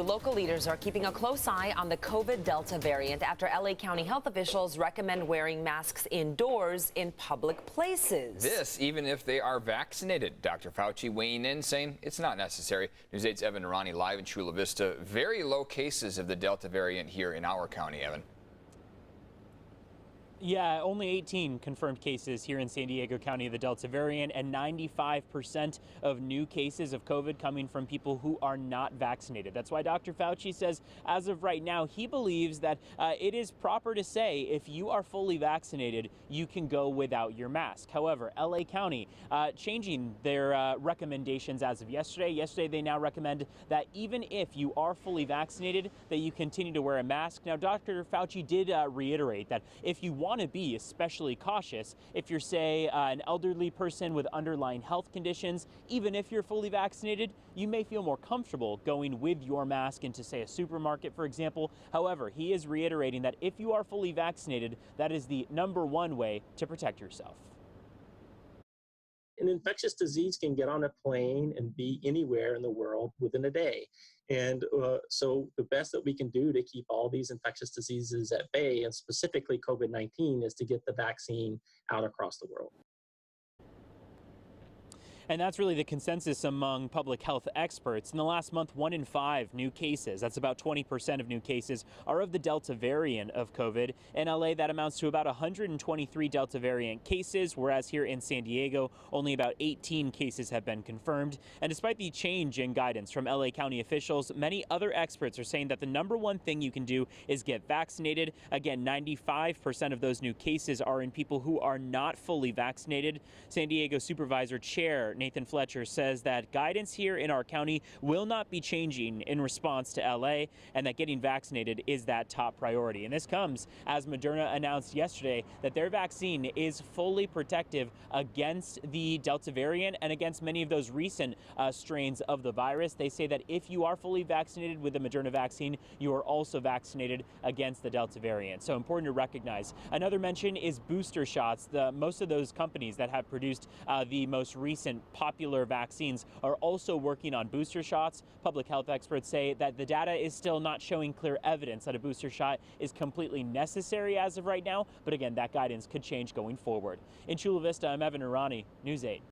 Local leaders are keeping a close eye on the COVID Delta variant after LA County health officials recommend wearing masks indoors in public places. This even if they are vaccinated. Dr. Fauci weighing in, saying it's not necessary. News 8's Evan Narani live in Chula Vista. Very low cases of the Delta variant here in our county, Evan. Yeah, only 18 confirmed cases here in San Diego County of the Delta variant, and 95% of new cases of COVID coming from people who are not vaccinated. That's why Dr. Fauci says, as of right now, he believes that it is proper to say if you are fully vaccinated, you can go without your mask. However, LA County changing their recommendations as of yesterday. Yesterday, they now recommend that even if you are fully vaccinated, that you continue to wear a mask. Now, Dr. Fauci did reiterate that if you want to be especially cautious, if you're, say, an elderly person with underlying health conditions, even if you're fully vaccinated, you may feel more comfortable going with your mask into, say, a supermarket, for example. However, he is reiterating that if you are fully vaccinated, that is the #1 way to protect yourself. An infectious disease can get on a plane and be anywhere in the world within a day. And so the best that we can do to keep all these infectious diseases at bay, and specifically COVID-19, is to get the vaccine out across the world. And that's really the consensus among public health experts. In the last month, 1 in 5 new cases, that's about 20% of new cases, are of the Delta variant of COVID. In LA, that amounts to about 123 Delta variant cases, whereas here in San Diego, only about 18 cases have been confirmed. And despite the change in guidance from LA County officials, many other experts are saying that the #1 thing you can do is get vaccinated. Again, 95% of those new cases are in people who are not fully vaccinated. San Diego Supervisor Chair Nathan Fletcher says that guidance here in our county will not be changing in response to LA, and that getting vaccinated is that top priority. And this comes as Moderna announced yesterday that their vaccine is fully protective against the Delta variant and against many of those recent strains of the virus. They say that if you are fully vaccinated with the Moderna vaccine, you are also vaccinated against the Delta variant. So important to recognize. Another mention is booster shots. Most of those companies that have produced the most recent popular vaccines are also working on booster shots. Public health experts say that the data is still not showing clear evidence that a booster shot is completely necessary as of right now. But again, that guidance could change going forward. In Chula Vista, I'm Evan Narani, News 8.